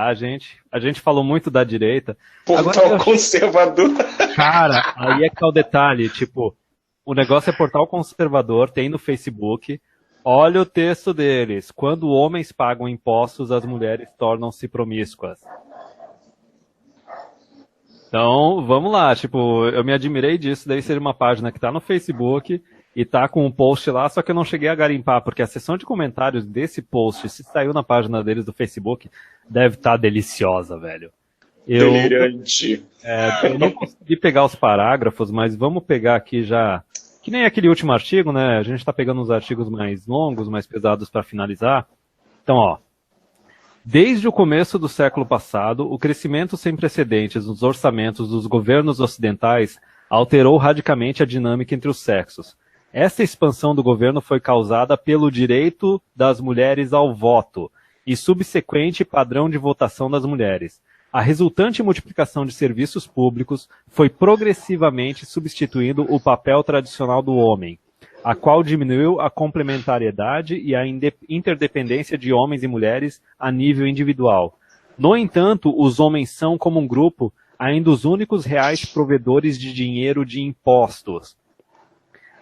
encerrar, gente. A gente falou muito da direita. Portal conservador. Cara, aí é que é o detalhe, tipo, o negócio é portal conservador, tem no Facebook. Olha o texto deles. Quando homens pagam impostos, as mulheres tornam-se promíscuas. Então, vamos lá, tipo, eu me admirei disso, daí ser uma página que tá no Facebook e tá com um post lá, só que eu não cheguei a garimpar, porque a seção de comentários desse post, se saiu na página deles do Facebook, deve estar deliciosa, velho. Delirante. Eu não consegui pegar os parágrafos, mas vamos pegar aqui já, que nem aquele último artigo, né, a gente tá pegando uns artigos mais longos, mais pesados para finalizar. Então, ó. Desde o começo do século passado, o crescimento sem precedentes nos orçamentos dos governos ocidentais alterou radicalmente a dinâmica entre os sexos. Essa expansão do governo foi causada pelo direito das mulheres ao voto e subsequente padrão de votação das mulheres. A resultante multiplicação de serviços públicos foi progressivamente substituindo o papel tradicional do homem, a qual diminuiu a complementariedade e a interdependência de homens e mulheres a nível individual. No entanto, os homens são, como um grupo, ainda os únicos reais provedores de dinheiro de impostos.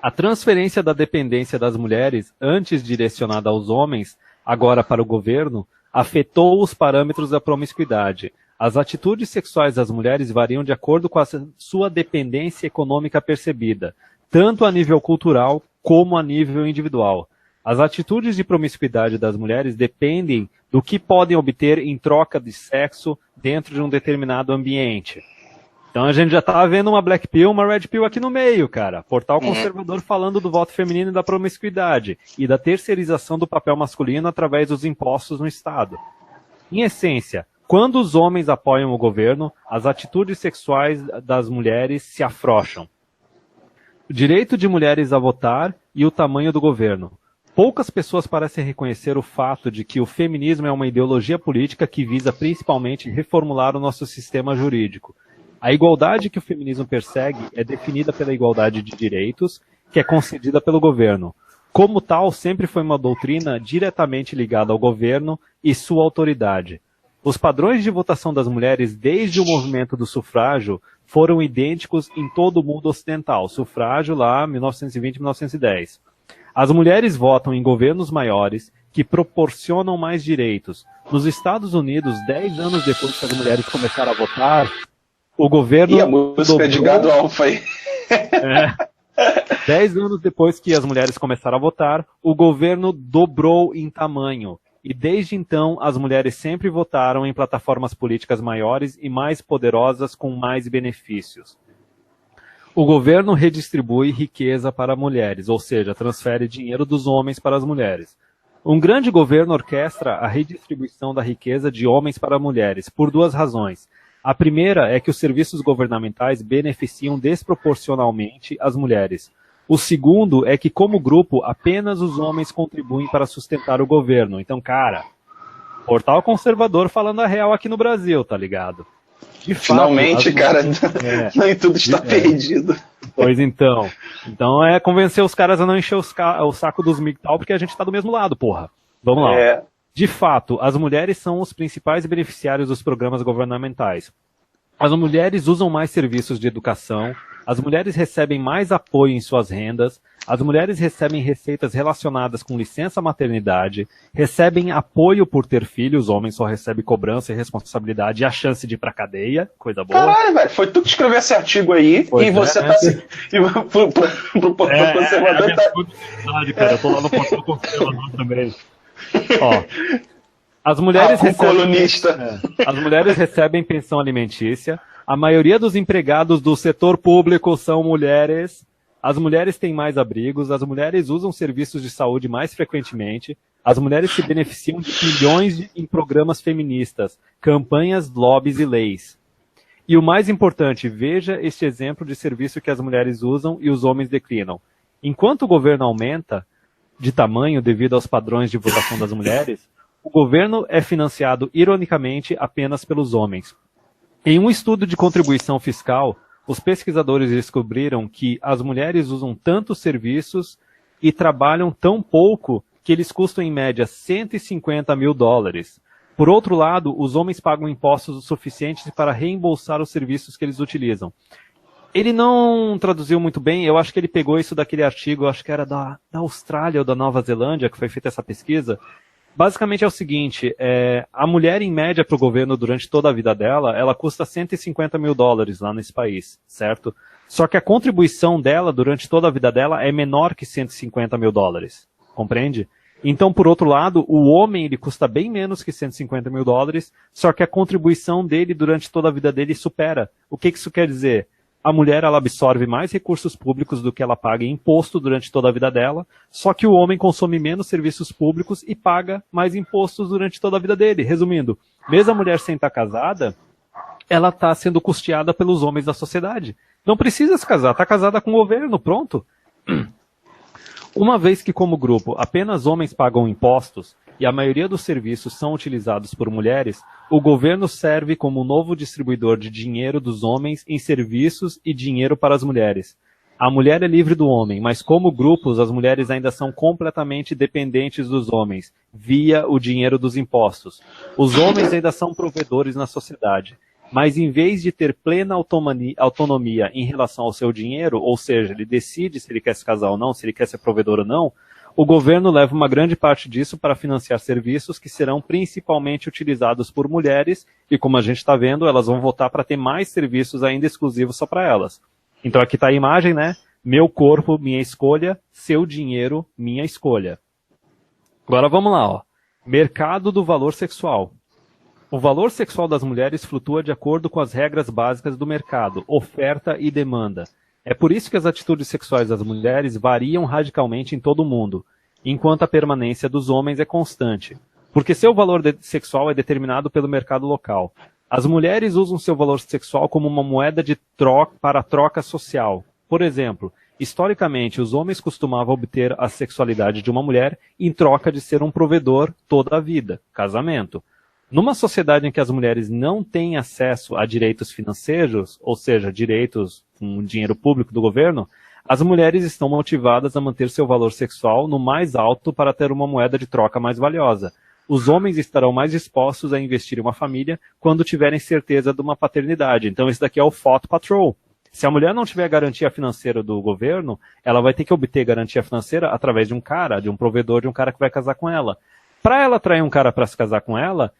A transferência da dependência das mulheres, antes direcionada aos homens, agora para o governo, afetou os parâmetros da promiscuidade. As atitudes sexuais das mulheres variam de acordo com a sua dependência econômica percebida, tanto a nível cultural como a nível individual. As atitudes de promiscuidade das mulheres dependem do que podem obter em troca de sexo dentro de um determinado ambiente. Então a gente já tá vendo uma black pill, uma red pill aqui no meio, cara. Portal conservador falando do voto feminino e da promiscuidade e da terceirização do papel masculino através dos impostos no Estado. Em essência, quando os homens apoiam o governo, as atitudes sexuais das mulheres se afrouxam. O direito de mulheres a votar e o tamanho do governo. Poucas pessoas parecem reconhecer o fato de que o feminismo é uma ideologia política que visa principalmente reformular o nosso sistema jurídico. A igualdade que o feminismo persegue é definida pela igualdade de direitos, que é concedida pelo governo. Como tal, sempre foi uma doutrina diretamente ligada ao governo e sua autoridade. Os padrões de votação das mulheres desde o movimento do sufrágio foram idênticos em todo o mundo ocidental. Sufrágio lá, 1920-1910. As mulheres votam em governos maiores que proporcionam mais direitos. Nos Estados Unidos, 10 anos depois que as mulheres começaram a votar, o governo... E a música de gado alfa aí. 10 anos depois que as mulheres começaram a votar, o governo dobrou em tamanho. E desde então, as mulheres sempre votaram em plataformas políticas maiores e mais poderosas com mais benefícios. O governo redistribui riqueza para mulheres, ou seja, transfere dinheiro dos homens para as mulheres. Um grande governo orquestra a redistribuição da riqueza de homens para mulheres, por duas razões. A primeira é que os serviços governamentais beneficiam desproporcionalmente as mulheres. O segundo é que, como grupo, apenas os homens contribuem para sustentar o governo. Então, cara, portal conservador falando a real aqui no Brasil, tá ligado? De finalmente, fato, cara, nem tudo está perdido. Pois então. Então é convencer os caras a não encher o saco dos MGTOW, porque a gente tá do mesmo lado, porra. Vamos lá. De fato, as mulheres são os principais beneficiários dos programas governamentais. As mulheres usam mais serviços de educação, as mulheres recebem mais apoio em suas rendas, as mulheres recebem receitas relacionadas com licença maternidade, recebem apoio por ter filhos, os homens só recebem cobrança e responsabilidade e a chance de ir pra cadeia, coisa boa. Caralho, velho, foi tu que escreveu esse artigo aí, e você tá assim, pro portal conservador tá... Cara, eu tô lá no portal conservador também. Ó, as mulheres as mulheres recebem pensão alimentícia, a maioria dos empregados do setor público são mulheres, as mulheres têm mais abrigos, as mulheres usam serviços de saúde mais frequentemente, as mulheres se beneficiam de bilhões em programas feministas, campanhas, lobbies e leis. E o mais importante, veja este exemplo de serviço que as mulheres usam e os homens declinam. Enquanto o governo aumenta de tamanho devido aos padrões de votação das mulheres, o governo é financiado, ironicamente, apenas pelos homens. Em um estudo de contribuição fiscal, os pesquisadores descobriram que as mulheres usam tantos serviços e trabalham tão pouco que eles custam em média $150 mil. Por outro lado, os homens pagam impostos o suficientes para reembolsar os serviços que eles utilizam. Ele não traduziu muito bem, eu acho que ele pegou isso daquele artigo, acho que era da Austrália ou da Nova Zelândia, que foi feita essa pesquisa. Basicamente é o seguinte, a mulher em média para o governo durante toda a vida dela, ela custa $150 mil lá nesse país, certo? Só que a contribuição dela durante toda a vida dela é menor que $150 mil, compreende? Então, por outro lado, o homem ele custa bem menos que $150 mil, só que a contribuição dele durante toda a vida dele supera. O que isso quer dizer? A mulher ela absorve mais recursos públicos do que ela paga em imposto durante toda a vida dela, só que o homem consome menos serviços públicos e paga mais impostos durante toda a vida dele. Resumindo, mesmo a mulher sem estar casada, ela está sendo custeada pelos homens da sociedade. Não precisa se casar, está casada com o governo, pronto. Uma vez que, como grupo, apenas homens pagam impostos e a maioria dos serviços são utilizados por mulheres, o governo serve como um novo distribuidor de dinheiro dos homens em serviços e dinheiro para as mulheres. A mulher é livre do homem, mas como grupos, as mulheres ainda são completamente dependentes dos homens, via o dinheiro dos impostos. Os homens ainda são provedores na sociedade. Mas em vez de ter plena autonomia em relação ao seu dinheiro, ou seja, ele decide se ele quer se casar ou não, se ele quer ser provedor ou não, o governo leva uma grande parte disso para financiar serviços que serão principalmente utilizados por mulheres e, como a gente está vendo, elas vão votar para ter mais serviços ainda exclusivos só para elas. Então aqui está a imagem, né? Meu corpo, minha escolha, seu dinheiro, minha escolha. Agora vamos lá, ó. Mercado do valor sexual. O valor sexual das mulheres flutua de acordo com as regras básicas do mercado, oferta e demanda. É por isso que as atitudes sexuais das mulheres variam radicalmente em todo o mundo, enquanto a permanência dos homens é constante. Porque seu valor sexual é determinado pelo mercado local. As mulheres usam seu valor sexual como uma moeda de troca para troca social. Por exemplo, historicamente, os homens costumavam obter a sexualidade de uma mulher em troca de ser um provedor toda a vida, casamento. Numa sociedade em que as mulheres não têm acesso a direitos financeiros, ou seja, direitos com dinheiro público do governo, as mulheres estão motivadas a manter seu valor sexual no mais alto para ter uma moeda de troca mais valiosa. Os homens estarão mais dispostos a investir em uma família quando tiverem certeza de uma paternidade. Então esse daqui é o Thought Patrol. Se a mulher não tiver garantia financeira do governo, ela vai ter que obter garantia financeira através de um cara, de um provedor, de um cara que vai casar com ela. Para ela atrair um cara para se casar com ela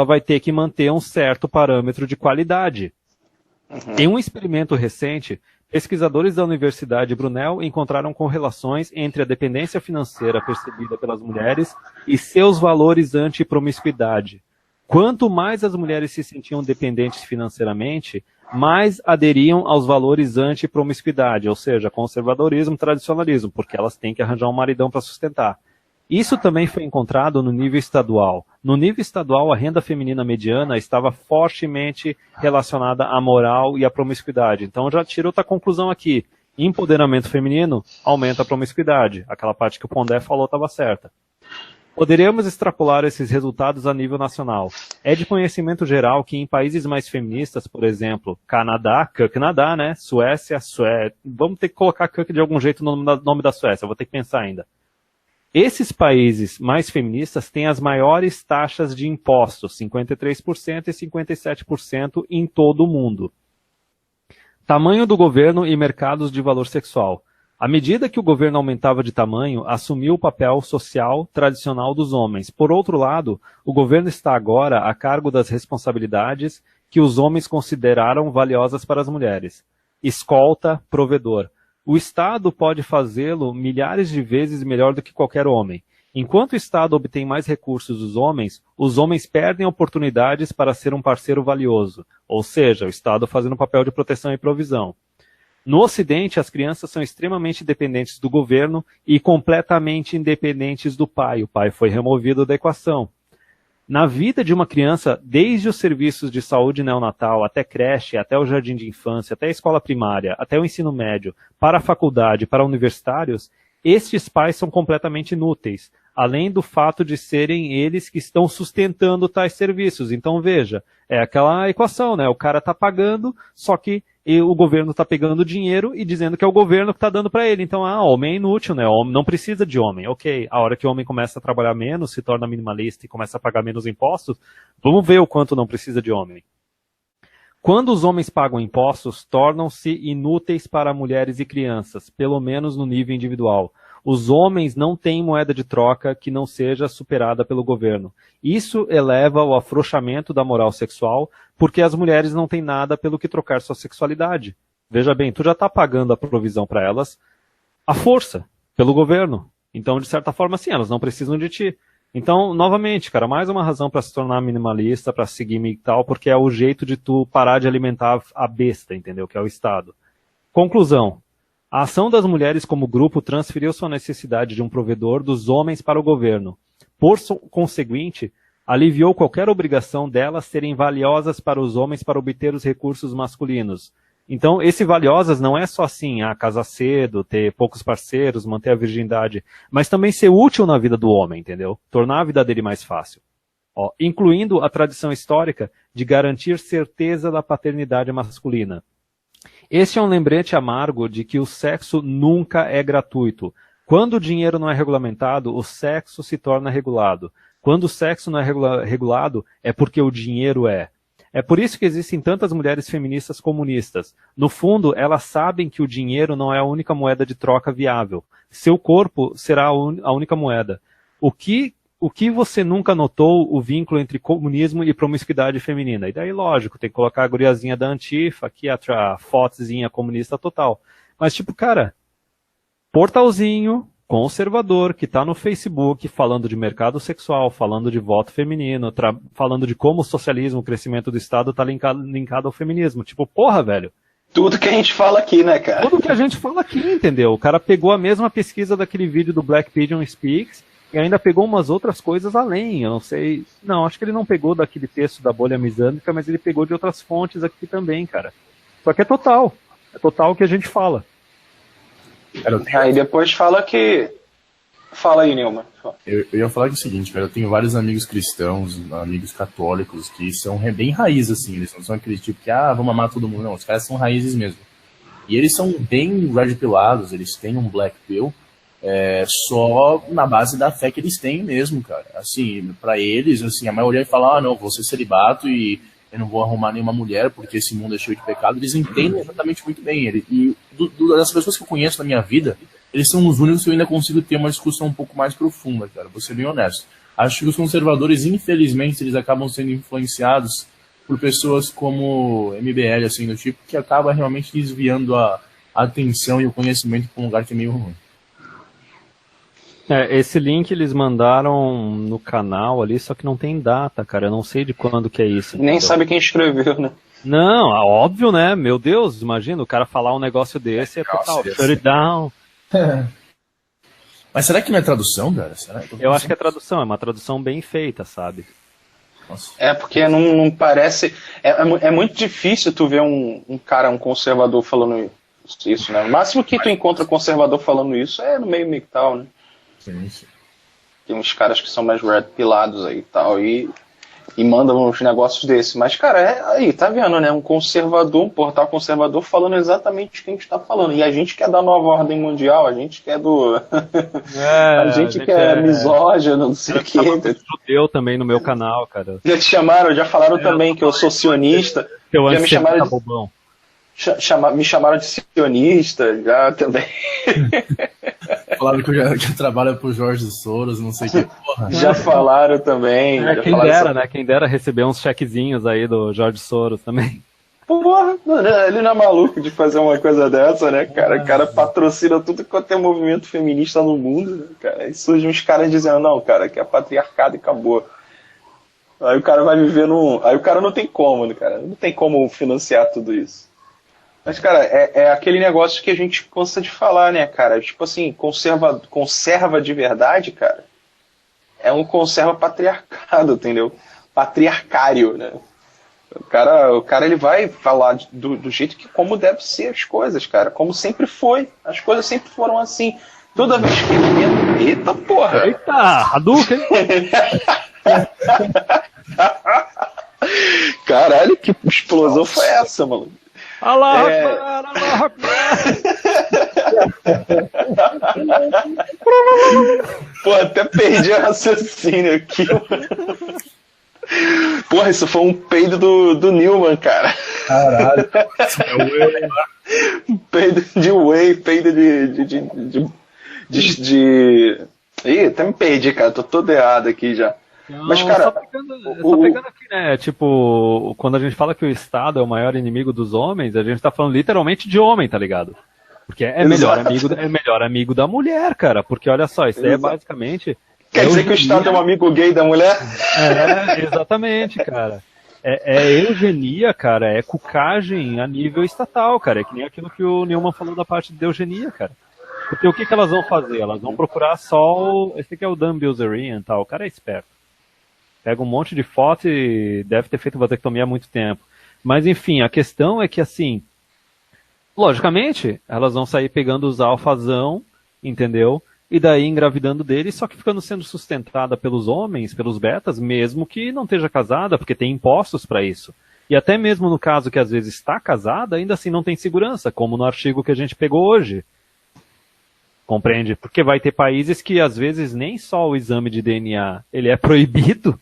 vai ter que manter um certo parâmetro de qualidade. Em um experimento recente, pesquisadores da Universidade Brunel encontraram correlações entre a dependência financeira percebida pelas mulheres e seus valores anti-promiscuidade. Quanto mais as mulheres se sentiam dependentes financeiramente, mais aderiam aos valores anti-promiscuidade, ou seja, conservadorismo, tradicionalismo, porque elas têm que arranjar um maridão para sustentar. Isso também foi encontrado no nível estadual. No nível estadual, a renda feminina mediana estava fortemente relacionada à moral e à promiscuidade. Então já tira outra conclusão aqui. Empoderamento feminino aumenta a promiscuidade. Aquela parte que o Pondé falou estava certa. Poderíamos extrapolar esses resultados a nível nacional. É de conhecimento geral que em países mais feministas, por exemplo, Canadá, né? Suécia, vamos ter que colocar de algum jeito no nome da Suécia, vou ter que pensar ainda. Esses países mais feministas têm as maiores taxas de impostos, 53% e 57% em todo o mundo. Tamanho do governo e mercados de valor sexual. À medida que o governo aumentava de tamanho, assumiu o papel social tradicional dos homens. Por outro lado, o governo está agora a cargo das responsabilidades que os homens consideraram valiosas para as mulheres. Escolta, provedor. O Estado pode fazê-lo milhares de vezes melhor do que qualquer homem. Enquanto o Estado obtém mais recursos dos homens, os homens perdem oportunidades para ser um parceiro valioso, ou seja, o Estado fazendo um papel de proteção e provisão. No Ocidente, as crianças são extremamente dependentes do governo e completamente independentes do pai. O pai foi removido da equação. Na vida de uma criança, desde os serviços de saúde neonatal, até creche, até o jardim de infância, até a escola primária, até o ensino médio, para a faculdade, para universitários, estes pais são completamente inúteis, além do fato de serem eles que estão sustentando tais serviços. Então veja, é aquela equação, né? O cara está pagando, só que e o governo está pegando dinheiro e dizendo que é o governo que está dando para ele. Então, homem é inútil, né? Homem não precisa de homem. Ok, a hora que o homem começa a trabalhar menos, se torna minimalista e começa a pagar menos impostos, vamos ver o quanto não precisa de homem. Quando os homens pagam impostos, tornam-se inúteis para mulheres e crianças, pelo menos no nível individual. Os homens não têm moeda de troca que não seja superada pelo governo. Isso eleva o afrouxamento da moral sexual, porque as mulheres não têm nada pelo que trocar sua sexualidade. Veja bem, tu já está pagando a provisão para elas à força, pelo governo. Então, de certa forma, sim, elas não precisam de ti. Então, novamente, cara, mais uma razão para se tornar minimalista, para seguir e tal, porque é o jeito de tu parar de alimentar a besta, entendeu? Que é o Estado. Conclusão. A ação das mulheres como grupo transferiu sua necessidade de um provedor dos homens para o governo. Por conseguinte, aliviou qualquer obrigação delas serem valiosas para os homens para obter os recursos masculinos. Então, esse valiosas não é só assim, casar cedo, ter poucos parceiros, manter a virgindade, mas também ser útil na vida do homem, entendeu? Tornar a vida dele mais fácil. Incluindo a tradição histórica de garantir certeza da paternidade masculina. Este é um lembrete amargo de que o sexo nunca é gratuito. Quando o dinheiro não é regulamentado, o sexo se torna regulado. Quando o sexo não é regulado, é porque o dinheiro é. É por isso que existem tantas mulheres feministas comunistas. No fundo, elas sabem que o dinheiro não é a única moeda de troca viável. Seu corpo será a única moeda. O que você nunca notou o vínculo entre comunismo e promiscuidade feminina? E daí, lógico, tem que colocar a guriazinha da Antifa aqui, a fotozinha comunista total. Mas, tipo, cara, portalzinho conservador que está no Facebook falando de mercado sexual, falando de voto feminino, falando de como o socialismo, o crescimento do Estado está linkado ao feminismo. Tipo, porra, velho. Tudo que a gente fala aqui, né, cara? Tudo que a gente fala aqui, entendeu? O cara pegou a mesma pesquisa daquele vídeo do Black Pigeon Speaks e ainda pegou umas outras coisas além. Eu não sei. Não, acho que ele não pegou daquele texto da bolha misândrica, mas ele pegou de outras fontes aqui também, cara. Só que é total. É total o que a gente fala. Aí depois fala que... Fala aí, Nilma. Eu ia falar que é o seguinte, cara, eu tenho vários amigos cristãos, amigos católicos, que são bem raízes, assim, eles não são aquele tipo que, vamos amar todo mundo, não, os caras são raízes mesmo. E eles são bem red pillados, eles têm um black pill, só na base da fé que eles têm mesmo, cara. Assim, pra eles, assim, a maioria fala, não, vou ser celibato e eu não vou arrumar nenhuma mulher porque esse mundo é cheio de pecado. Eles entendem exatamente muito bem. Das pessoas que eu conheço na minha vida, eles são os únicos que eu ainda consigo ter uma discussão um pouco mais profunda, cara. Vou ser bem honesto. Acho que os conservadores, infelizmente, eles acabam sendo influenciados por pessoas como MBL, assim, do tipo, que acaba realmente desviando a atenção e o conhecimento para um lugar que é meio ruim. Esse link eles mandaram no canal ali, só que não tem data, cara. Eu não sei de quando que é isso. Nem entendeu? Sabe quem escreveu, né? Não, óbvio, né? Meu Deus, imagina o cara falar um negócio desse, total, shut it down. Mas será que não é tradução, cara? Eu acho que é tradução, é uma tradução bem feita, sabe? Nossa. Porque não parece... É muito difícil tu ver um cara, um conservador falando isso, né? O máximo que tu encontra conservador falando isso é no meio MGTOW, né? Sim. Tem uns caras que são mais red pilados aí e tal, e mandam uns negócios desses. Mas, cara, aí, tá vendo, né? Um conservador, um portal conservador falando exatamente o que a gente tá falando. E a gente quer da nova ordem mundial, a gente quer do... a gente quer misógino, não sei o quê. Judeu também no meu canal, cara. Já te chamaram, já falaram também que eu sou sionista. Já me chamaram de... Me chamaram de sionista, já também. Falaram que eu trabalho pro Jorge Soros, não sei o que. Porra. Já falaram também. Quem dera, né? Quem dera receber uns chequezinhos aí do Jorge Soros também. Porra, ele não é maluco de fazer uma coisa dessa, né, cara? O cara patrocina tudo quanto é movimento feminista no mundo, né, cara? Aí surgem uns caras dizendo, não, cara, que é patriarcado e acabou. Aí o cara vai viver num... Aí o cara não tem como, né, cara? Não tem como financiar tudo isso. Mas, cara, é aquele negócio que a gente cansa de falar, né, cara? Tipo assim, conserva de verdade, cara, é um conserva patriarcado, entendeu? Patriarcário, né? O cara ele vai falar do jeito que como deve ser as coisas, cara. Como sempre foi. As coisas sempre foram assim. Toda vez que ele... Eita, porra! Eita, Hadouken! Caralho, que explosão foi essa, mano? Allah Akbar, Allah Akbar. Pô, até perdi o raciocínio aqui, mano. Porra, isso foi um peido do Newman, cara. Caralho. Peido de whey, peido de... Ih, até me perdi, cara. Tô todo errado aqui já. Não, Mas, cara... só pegando aqui, né? Tipo, quando a gente fala que o Estado é o maior inimigo dos homens, a gente tá falando literalmente de homem, tá ligado? Porque é melhor amigo da mulher, cara. Porque olha só, isso aí é basicamente... Quer dizer que o Estado é um amigo gay da mulher? Exatamente, cara. É eugenia, cara. É cucagem a nível estatal, cara. É que nem aquilo que o Newman falou da parte de eugenia, cara. Porque o que elas vão fazer? Elas vão procurar só esse aqui é o Dan Bilzerian e tal. O cara é esperto. Pega um monte de foto e deve ter feito vasectomia há muito tempo. Mas enfim, a questão é que assim, logicamente, elas vão sair pegando os alfazão, entendeu? E daí engravidando deles, só que ficando sendo sustentada pelos homens, pelos betas, mesmo que não esteja casada, porque tem impostos para isso. E até mesmo no caso que às vezes está casada, ainda assim não tem segurança, como no artigo que a gente pegou hoje. Compreende? Porque vai ter países que às vezes nem só o exame de DNA ele é proibido,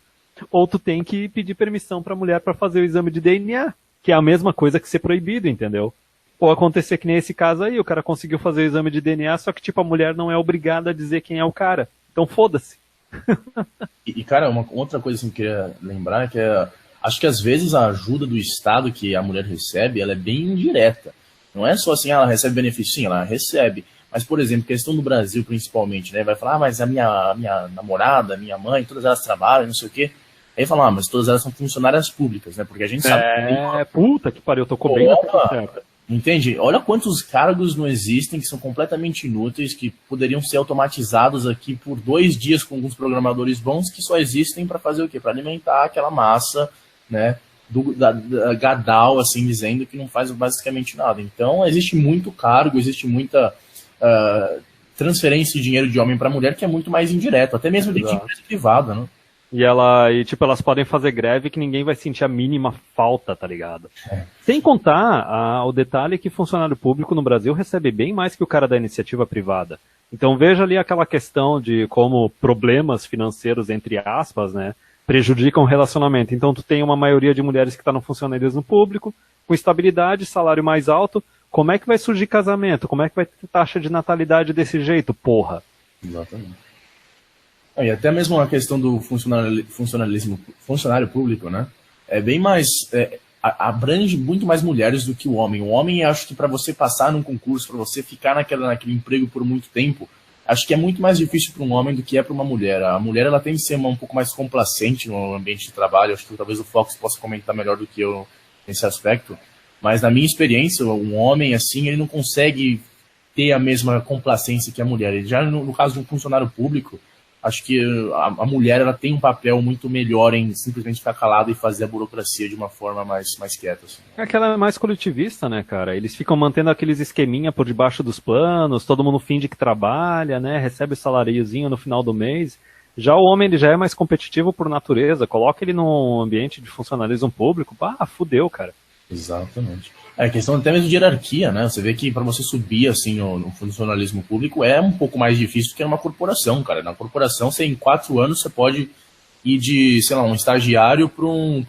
ou tu tem que pedir permissão para a mulher para fazer o exame de DNA, que é a mesma coisa que ser proibido, entendeu? Ou acontecer que nem esse caso aí, o cara conseguiu fazer o exame de DNA, só que tipo a mulher não é obrigada a dizer quem é o cara. Então foda-se. Cara, uma outra coisa que eu queria lembrar é que acho que às vezes a ajuda do Estado que a mulher recebe, ela é bem indireta. Não é só assim, ela recebe benefício, sim, ela recebe. Mas, por exemplo, questão do Brasil principalmente, né? Vai falar, mas a minha namorada, minha mãe, todas elas trabalham, não sei o quê. Aí fala, mas todas elas são funcionárias públicas, né? Porque a gente sabe... puta que pariu, tocou bem na certa. Entende? Olha quantos cargos não existem que são completamente inúteis, que poderiam ser automatizados aqui por 2 dias com alguns programadores bons que só existem para fazer o quê? Para alimentar aquela massa, né? Da gadal, assim, dizendo que não faz basicamente nada. Então, existe muito cargo, existe muita transferência de dinheiro de homem para mulher que é muito mais indireto, até mesmo dentro de empresa privada, né? E elas podem fazer greve que ninguém vai sentir a mínima falta, tá ligado? Sem contar o detalhe que funcionário público no Brasil recebe bem mais que o cara da iniciativa privada. Então veja ali aquela questão de como problemas financeiros, entre aspas, né, prejudicam o relacionamento. Então tu tem uma maioria de mulheres que está no funcionalismo público, com estabilidade, salário mais alto. Como é que vai surgir casamento? Como é que vai ter taxa de natalidade desse jeito, porra? Exatamente. E até mesmo a questão do funcionário público, né? É bem mais... abrange muito mais mulheres do que o homem. O homem, acho que para você passar num concurso, para você ficar naquele emprego por muito tempo, acho que é muito mais difícil para um homem do que é para uma mulher. A mulher, ela tem que ser um pouco mais complacente no ambiente de trabalho. Acho que talvez o Fox possa comentar melhor do que eu nesse aspecto. Mas na minha experiência, um homem, assim, ele não consegue ter a mesma complacência que a mulher. Ele já no caso de um funcionário público, acho que a mulher ela tem um papel muito melhor em simplesmente ficar calada e fazer a burocracia de uma forma mais quieta. Assim. É que ela é mais coletivista, né, cara? Eles ficam mantendo aqueles esqueminha por debaixo dos panos, todo mundo finge que trabalha, né? Recebe o saláriozinho no final do mês. Já o homem, ele já é mais competitivo por natureza. Coloca ele num ambiente de funcionalismo público, fudeu, cara. Exatamente. É questão até mesmo de hierarquia, né? Você vê que para você subir assim no funcionalismo público é um pouco mais difícil do que numa corporação, cara. Na corporação, você em 4 anos você pode ir de, sei lá, um estagiário para um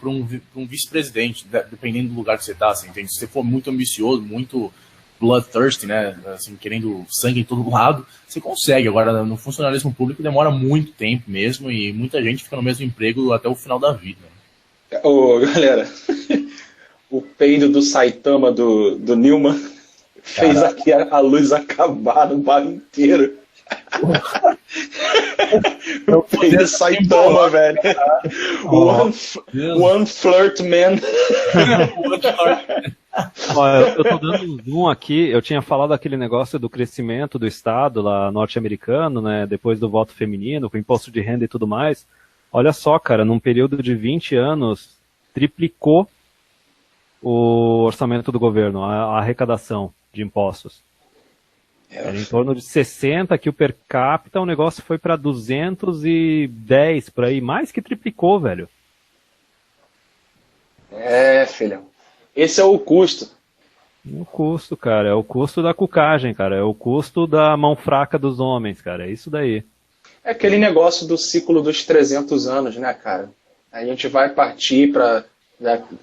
vice-presidente, dependendo do lugar que você tá, assim, entende? Se você for muito ambicioso, muito bloodthirsty, né? Assim, querendo sangue em todo lado, você consegue. Agora, no funcionalismo público demora muito tempo mesmo e muita gente fica no mesmo emprego até o final da vida. Ô, galera... O peido do Saitama do Newman fez aqui a luz acabar no bar inteiro. O peido do Saitama, velho. One flirt man. Olha, eu tô dando um zoom aqui. Eu tinha falado aquele negócio do crescimento do Estado lá norte-americano, né? Depois do voto feminino, com imposto de renda e tudo mais. Olha só, cara, num período de 20 anos, triplicou o orçamento do governo, a arrecadação de impostos. Era em torno de 60, que o per capita o negócio foi para 210 por aí, mais que triplicou, velho. É, filhão. Esse é o custo. O custo, cara, é o custo da cucagem, cara, é o custo da mão fraca dos homens, cara, é isso daí. É aquele negócio do ciclo dos 300 anos, né, cara? A gente vai partir para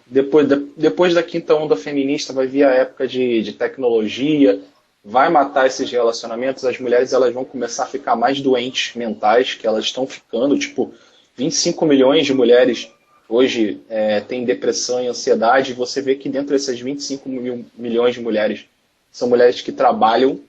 depois da quinta onda feminista vai vir a época de tecnologia, vai matar esses relacionamentos, as mulheres elas vão começar a ficar mais doentes mentais, que elas estão ficando, tipo, 25 milhões de mulheres hoje têm depressão e ansiedade, e você vê que dentro dessas 25 milhões de mulheres, são mulheres que trabalham,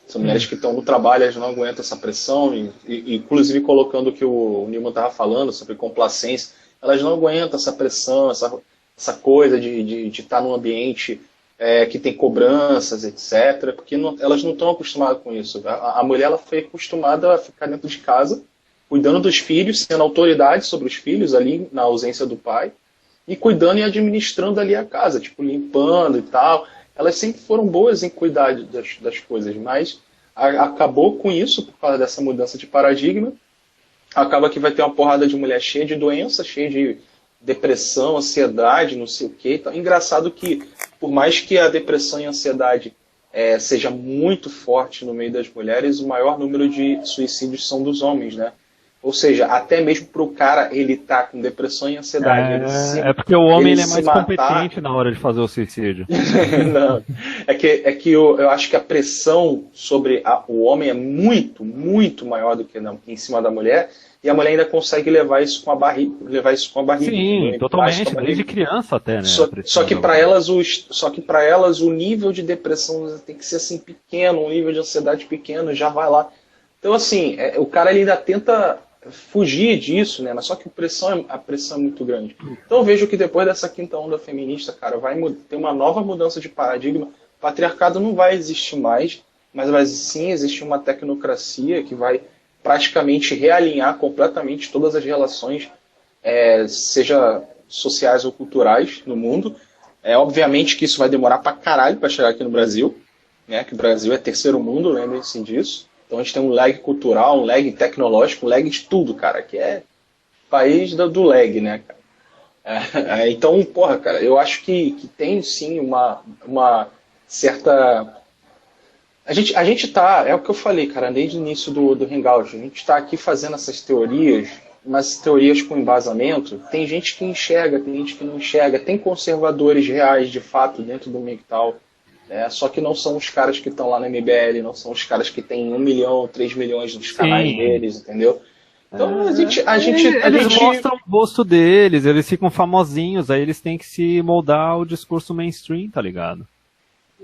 são mulheres que estão no trabalho, elas não aguentam essa pressão, inclusive colocando o que o Newman estava falando sobre complacência, elas não aguentam essa pressão, essa coisa de estar num ambiente que tem cobranças, etc., porque elas não estão acostumadas com isso. A mulher ela foi acostumada a ficar dentro de casa, cuidando dos filhos, sendo autoridade sobre os filhos ali na ausência do pai, e cuidando e administrando ali a casa, tipo, limpando e tal. Elas sempre foram boas em cuidar das coisas, mas acabou com isso, por causa dessa mudança de paradigma. Acaba que vai ter uma porrada de mulher cheia de doença, cheia de depressão, ansiedade, não sei o quê. Então, engraçado que, por mais que a depressão e a ansiedade seja muito forte no meio das mulheres, o maior número de suicídios são dos homens, né? Ou seja, até mesmo para o cara ele tá com depressão e ansiedade. Porque o homem ele é mais competente na hora de fazer o suicídio. Não, é que eu acho que a pressão sobre o homem é muito, muito maior do que em cima da mulher, e a mulher ainda consegue levar isso com a barriga. Sim, né? Totalmente, desde criança até, né? Só que para elas o nível de depressão tem que ser assim pequeno, o nível de ansiedade pequeno, já vai lá. Então assim, o cara ele ainda tenta fugir disso, né? Mas só que a pressão é muito grande. Então eu vejo que depois dessa quinta onda feminista, cara, vai ter uma nova mudança de paradigma. O patriarcado não vai existir mais, mas vai sim existir uma tecnocracia que vai praticamente realinhar completamente todas as relações, seja sociais ou culturais, no mundo. Obviamente que isso vai demorar pra caralho pra chegar aqui no Brasil, né? Que o Brasil é terceiro mundo, lembrem-se disso. Então a gente tem um lag cultural, um lag tecnológico, um lag de tudo, cara, que é país do lag, né, cara? Então, porra, cara, eu acho que tem sim uma certa... A gente tá, é o que eu falei, cara, desde o início do Hangout, a gente tá aqui fazendo essas teorias, mas teorias com embasamento, tem gente que enxerga, tem gente que não enxerga, tem conservadores reais, de fato, dentro do MGTOW, só que não são os caras que estão lá no MBL, não são os caras que têm 1 milhão, 3 milhões nos canais deles, entendeu? Então eles mostram o rosto deles, eles ficam famosinhos, aí eles têm que se moldar ao discurso mainstream, tá ligado?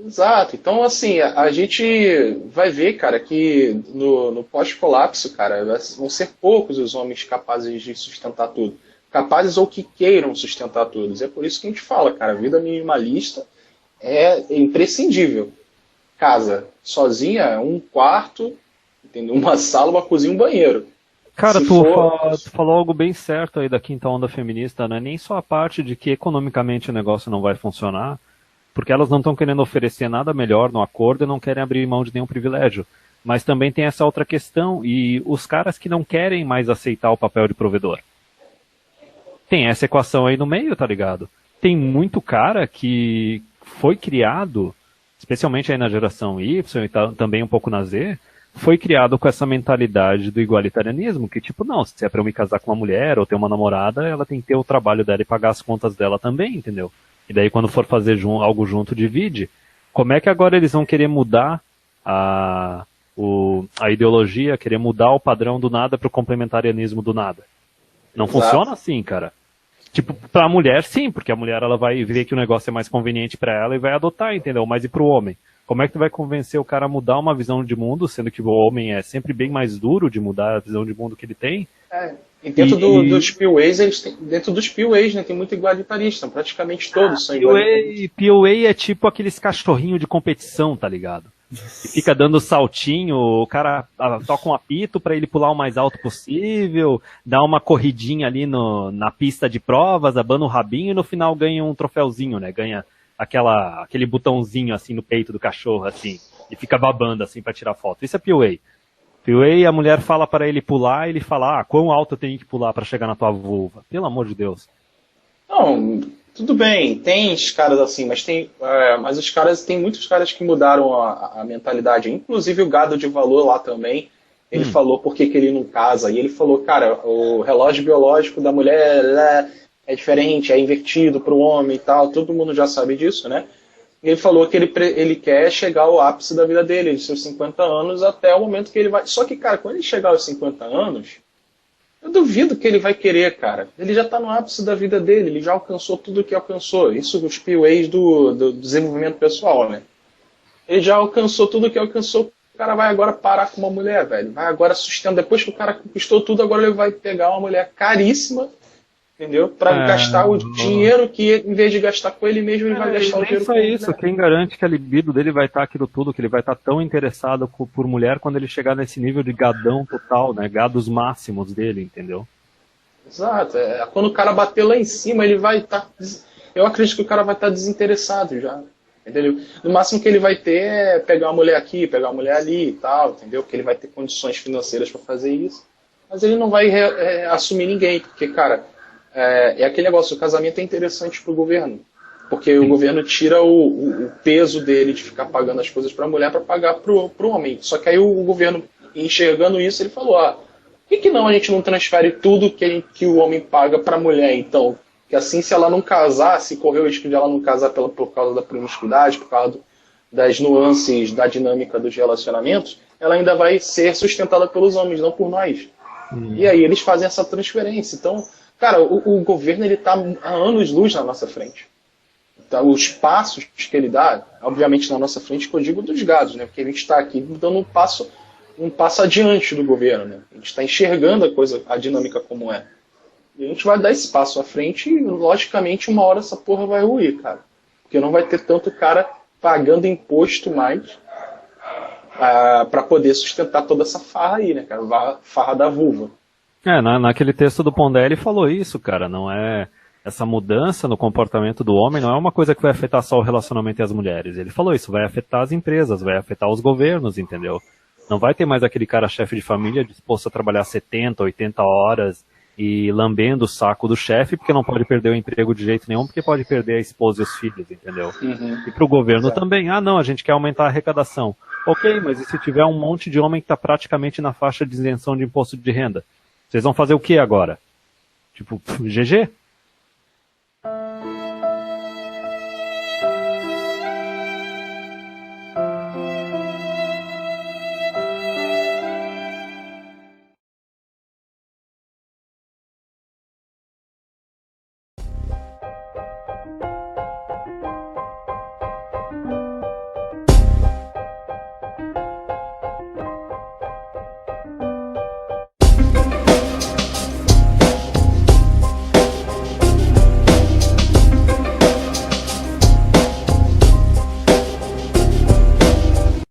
Exato. Então, assim, a gente vai ver, cara, que no pós-colapso, cara, vão ser poucos os homens capazes de sustentar tudo. Capazes ou que queiram sustentar tudo. É por isso que a gente fala, cara, a vida minimalista é imprescindível. Casa sozinha, um quarto, entendeu? Uma sala, uma cozinha, um banheiro. Cara, tu falou algo bem certo aí da quinta onda feminista, né? Nem só a parte de que economicamente o negócio não vai funcionar, porque elas não estão querendo oferecer nada melhor no acordo e não querem abrir mão de nenhum privilégio. Mas também tem essa outra questão, e os caras que não querem mais aceitar o papel de provedor. Tem essa equação aí no meio, tá ligado? Tem muito cara que foi criado, especialmente aí na geração Y e também um pouco na Z, foi criado com essa mentalidade do igualitarianismo, que tipo, não, se é pra eu me casar com uma mulher ou ter uma namorada, ela tem que ter o trabalho dela e pagar as contas dela também, entendeu? E daí quando for fazer algo junto, divide. Como é que agora eles vão querer mudar a ideologia, querer mudar o padrão do nada pro complementarianismo do nada? Não funciona assim, cara. Tipo, pra mulher sim, porque a mulher ela vai ver que o negócio é mais conveniente pra ela e vai adotar, entendeu? Mas e pro homem? Como é que tu vai convencer o cara a mudar uma visão de mundo, sendo que o homem é sempre bem mais duro de mudar a visão de mundo que ele tem? E dentro dos POAs, dentro dos POAs, né, tem muito igualitarista, praticamente todos são igualitaristas. POA é tipo aqueles cachorrinhos de competição, tá ligado? E fica dando saltinho, o cara toca um apito pra ele pular o mais alto possível, dá uma corridinha ali na pista de provas, abana o rabinho e no final ganha um troféuzinho, né? Ganha aquele botãozinho assim no peito do cachorro, assim, e fica babando assim pra tirar foto. Isso é POA. POA, a mulher fala para ele pular, ele fala, quão alto eu tenho que pular para chegar na tua vulva? Pelo amor de Deus. Não, tudo bem, tem os caras assim, mas os caras, tem muitos caras que mudaram a mentalidade, inclusive o Gado de Valor lá também, ele falou por que ele não casa, e ele falou, cara, o relógio biológico da mulher é diferente, é invertido para o homem e tal, todo mundo já sabe disso, né? E ele falou que ele quer chegar ao ápice da vida dele, de seus 50 anos, até o momento que ele vai... Só que, cara, quando ele chegar aos 50 anos, eu duvido que ele vai querer, cara. Ele já está no ápice da vida dele, ele já alcançou tudo o que alcançou. Isso os PUAs do desenvolvimento pessoal, né? Ele já alcançou tudo o que alcançou. O cara vai agora parar com uma mulher, velho. Vai agora sustentar. Depois que o cara conquistou tudo, agora ele vai pegar uma mulher caríssima, entendeu? Para gastar o dinheiro que, em vez de gastar com ele mesmo, ele vai gastar o dinheiro com ele. Isso, quem garante que a libido dele vai estar aquilo tudo, que ele vai estar tão interessado por mulher quando ele chegar nesse nível de gadão total, né? Gados máximos dele, entendeu? Exato. Quando o cara bater lá em cima, ele vai estar... Eu acredito que o cara vai estar desinteressado já. Entendeu? No máximo que ele vai ter é pegar uma mulher aqui, pegar uma mulher ali e tal, entendeu? Porque ele vai ter condições financeiras para fazer isso. Mas ele não vai assumir ninguém, porque, cara, é aquele negócio, o casamento é interessante pro governo. Porque o governo tira o peso dele de ficar pagando as coisas para a mulher para pagar pro homem. Só que aí o governo, enxergando isso, ele falou, por que não a gente não transfere tudo que o homem paga para a mulher, então? Que assim, se ela não casar, se correr o risco de ela não casar por causa da promiscuidade, por causa das nuances da dinâmica dos relacionamentos, ela ainda vai ser sustentada pelos homens, não por nós. E aí eles fazem essa transferência. Então, cara, o governo está há anos-luz na nossa frente. Então, os passos que ele dá, obviamente na nossa frente, que eu digo dos gados, né? Porque a gente está aqui dando um passo adiante do governo, né? A gente está enxergando a dinâmica como é. E a gente vai dar esse passo à frente e, logicamente, uma hora essa porra vai ruir, cara. Porque não vai ter tanto cara pagando imposto mais para poder sustentar toda essa farra aí, né, cara? Farra da vulva. Naquele texto do Pondé ele falou isso, cara. Não é... Essa mudança no comportamento do homem não é uma coisa que vai afetar só o relacionamento entre as mulheres. Ele falou isso, vai afetar as empresas, vai afetar os governos, entendeu? Não vai ter mais aquele cara chefe de família disposto a trabalhar 70, 80 horas... e lambendo o saco do chefe, porque não pode perder o emprego de jeito nenhum, porque pode perder a esposa e os filhos, entendeu? E para o governo também, não, a gente quer aumentar a arrecadação. Ok, mas e se tiver um monte de homem que está praticamente na faixa de isenção de imposto de renda? Vocês vão fazer o que agora? Tipo, GG?